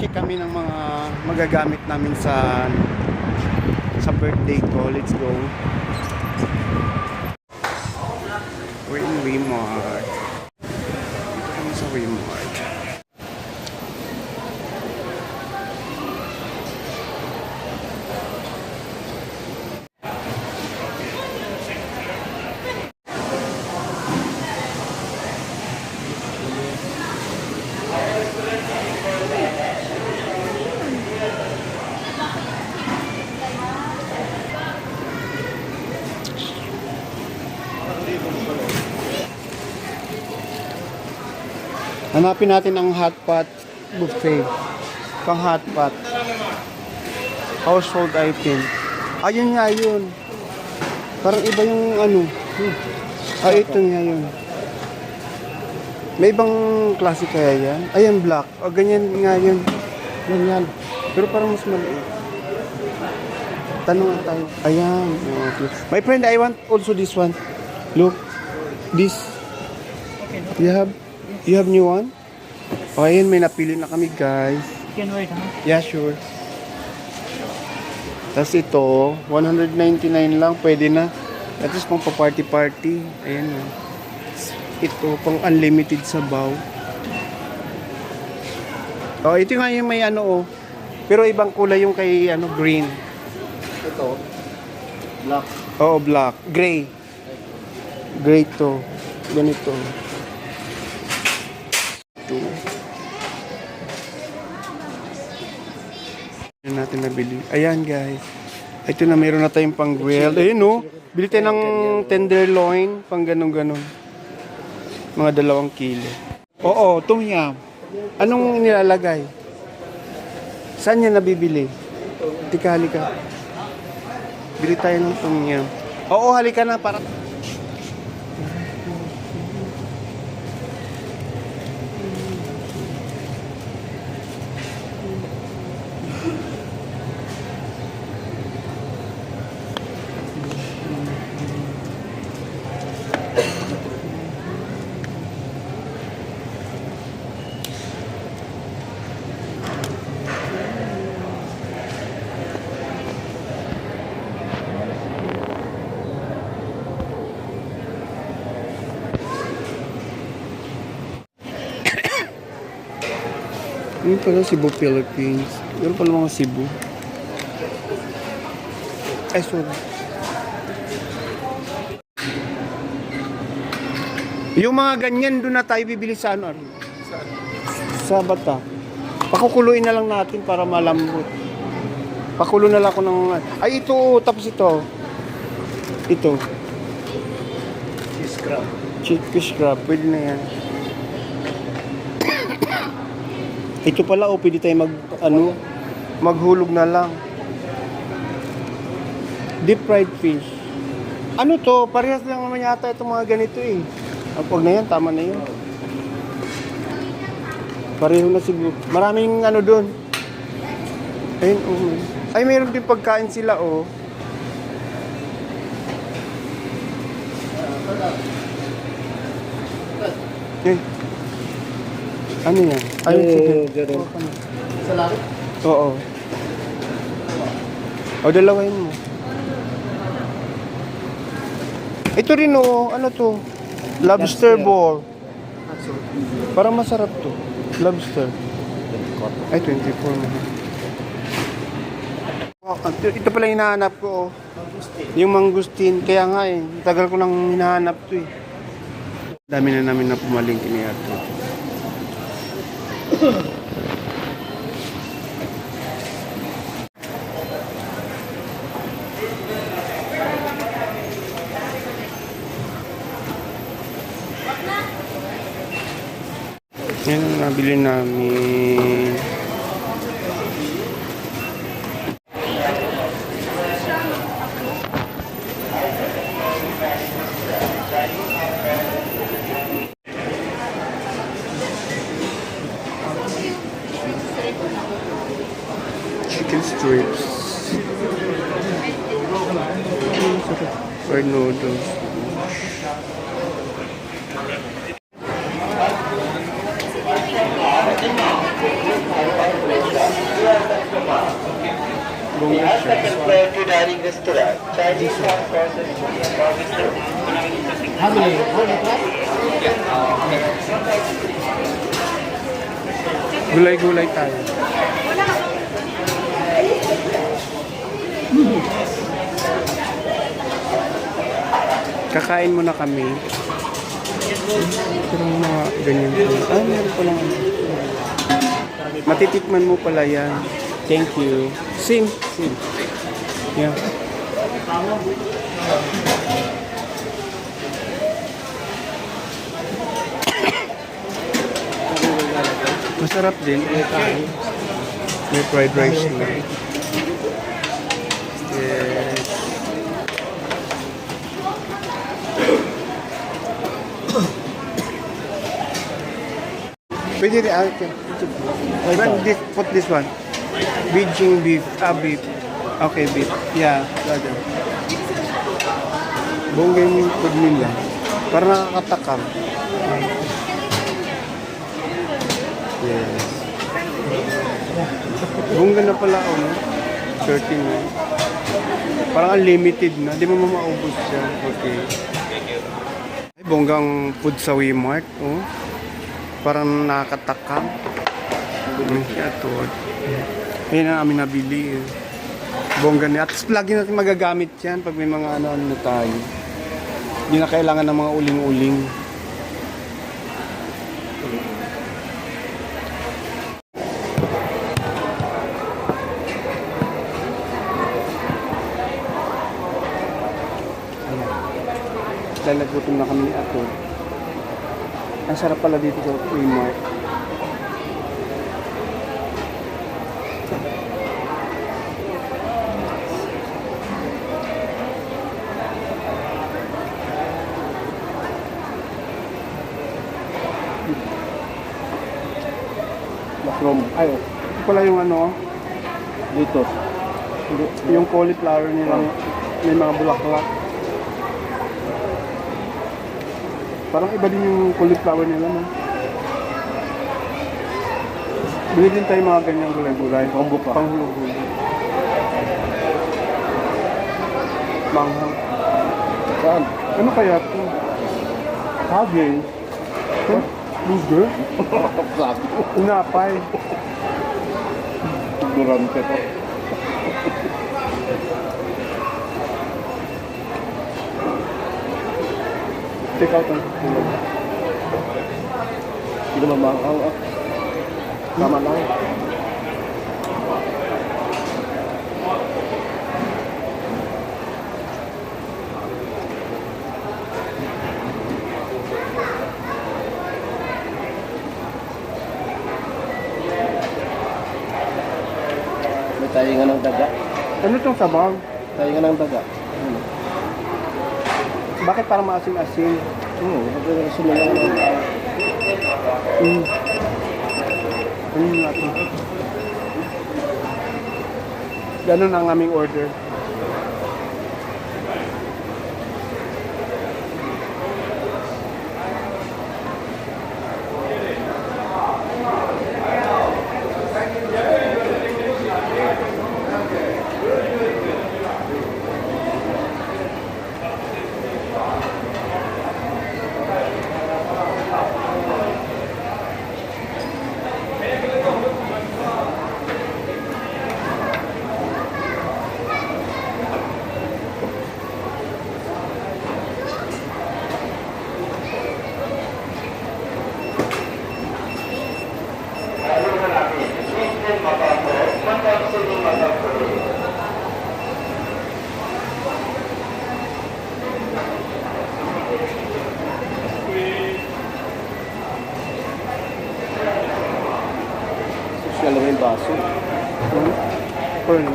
Check kami ng mga magagamit namin sa birthday ko. Let's go. We're in Wmart. Dito kami sa Wmart. Hanapin natin ang hot pot buffet. Pang hot pot. Household item. Ayun nga yun. Parang iba yung ano. Ito nga yun. May ibang klase kaya yan? Ayan, black. O, ganyan nga yun. Ganyan. Pero parang mas maliit. Tanong tayo. Ayan. Okay. My friend, I want also this one. Look. This. You have new one? O, ayun, may napili na kami, guys. You can wait, huh? Yeah, sure. Tapos ito, 199 lang, pwede na. At least pang pa-party-party. Ayan na. Ito, pang unlimited sabaw. O, ito nga yung may ano, oh. Pero ibang kulay yung kay, ano, green. Ito, black. Oo, black. Gray. Gray to. Ganito. Ano natin nabili? Ayan, guys. Ito na, mayroon na tayong pang grill. Ayun, no? Bili tayo ng tenderloin, pang ganun-ganun. Mga 2 kilo. Oo, tom yum. Anong nilalagay? Saan niya nabibili? Tika, halika. Bili tayo ng tom yum. Oo, halika na para... Yun pala Cebu, Philippines. Yun pala mga Cebu. Ay, sorry. Yung mga ganyan, doon na tayo bibili sa ano? Sa bata. Pakukuluin na lang natin para malambot. Pakulo na lang ako ng... Ay, ito. Tapos ito. Ito. Fish crab. Fish crab. Pwede na yan. Ito pala, oh, pwede tayo maghulog na lang. Deep fried fish. Ano to? Parehas lang naman yata itong mga ganito eh. Huwag na yan, tama na yun. Pareho na siguro. Maraming ano doon. Ayun, oh. Ay, mayroon din pagkain sila, oh. Yun. Ano yan? Ayun, sige. Sa langit? Oo. O, dalawahin mo. Ito rin, oh. Ano to? Lobster ball. Parang masarap to. Lobster. Ay, 24 na. Ito pala yung hinahanap ko, oh. Yung mangustin. Kaya nga eh. Tagal ko nang hinahanap to eh. Dami na namin na pumalingki niya to. Yan ang nabili namin. Chicken strips. Fried noodles. Bari Restaurant, Chinese hot sauces, How many plus? Gulay-gulay tayo. Kakain muna kami. Pero mga ganyan po. Meron pa lang. Matitikman mo pala yan. Thank you. Sim. Yeah. Masarap din. May fried rice na. Yes. Pwede rin. Put this one. Beijing beef. Beef. Okay, beef. Yeah. Bongga yung food nila. Parang nakakatakam. Yes. Bongga na pala ako, no? 13 na. Parang unlimited na. Di mo maubos siya. Okay. Ay, bonggang food sa Wmart, oh. Parang nakakatakam. Siya to. Ayun ang aming nabili. Bongga niya. At lagi natin magagamit yan pag may mga ano tayo. Hindi na kailangan ng mga uling-uling. Dahil nagutom na kami ni Ato. Ang sarap pala dito sa Wmart. Mushroom. Ay, Ito pala yung ano, dito. yung cauliflower nila. May mga bulaklak. Parang iba din yung cauliflower nila, no? Bili din tayo mga ganyang gulay-gulay. Panghulog-hulog. Manghang. Saan? Ano kaya ito? Saging. Luger? Sabi. Unapay. Ignorante to. Take out ang tulog. Hindi naman mahal ah. Tama lang. May tainga ng daga. Ano itong sabaw? Tainga ng daga. Bakit parang maasim-asim? Sumulang ng Ano natin? Ganun ang aming order. social yung baso. Pearl.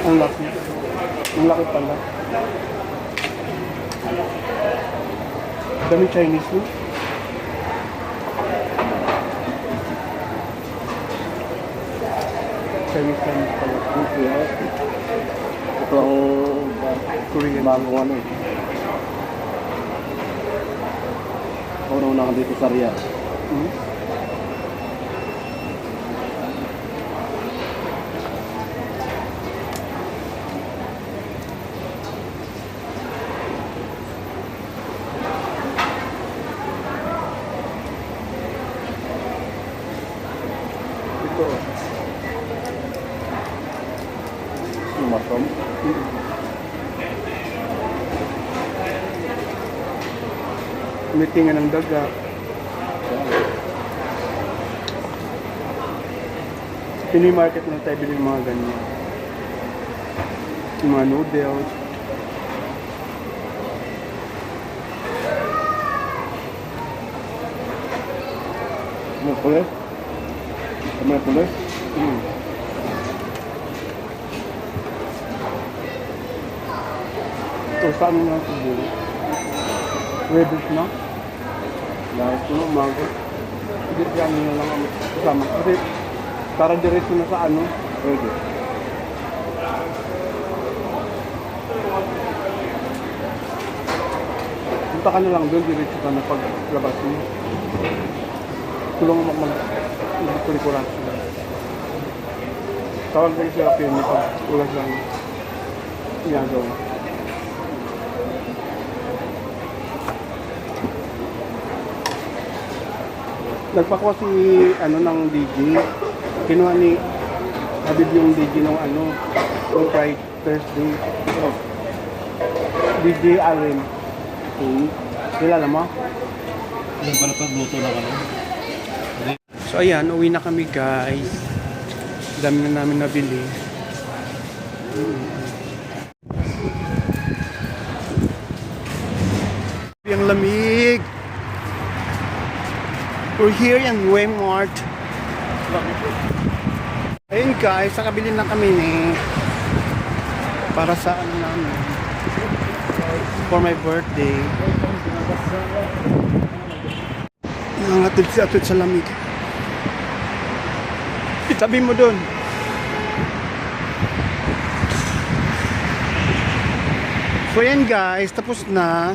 Ang laki. Ang laki pala. Dami Chinese, no? Chinese pala. Ito ang Korean. bagong ano eh. Una-una ka dito sa Riyadh. Meetingan ng daga. Pinoy market na tayo bilhin yung mga ganyan. Yung mga noodles. May pulis? May pulis? Mm. Ito, saan mo lang siguro? Reddit na? Dahil ito, umaga. Hindi kaya na lang ang kasama. Kasi, para diretso na sa ano? Pwede. Punta ka na lang doon, diretso ka na paglabas mo. Tulong mo mag-kulikuran sila. Tawag ko sila kayo niya pag ulas lang ginagawa. Nagpakuha si ano ng DJ. Kinuha ni Habib yung DJ ng ano, yung Friday, Thursday. DJ Allen. Kilala mo? Yung pala pagluto na kami. So ayan, uwi na kami guys. Dami na namin nabili. Ang lamig. We're here in Walmart. Ayun guys, nakabili na kami ni para sa ano namin. For my birthday. Nangangatid si Atot sa lamig. Itabi mo dun. So yan guys, tapos na.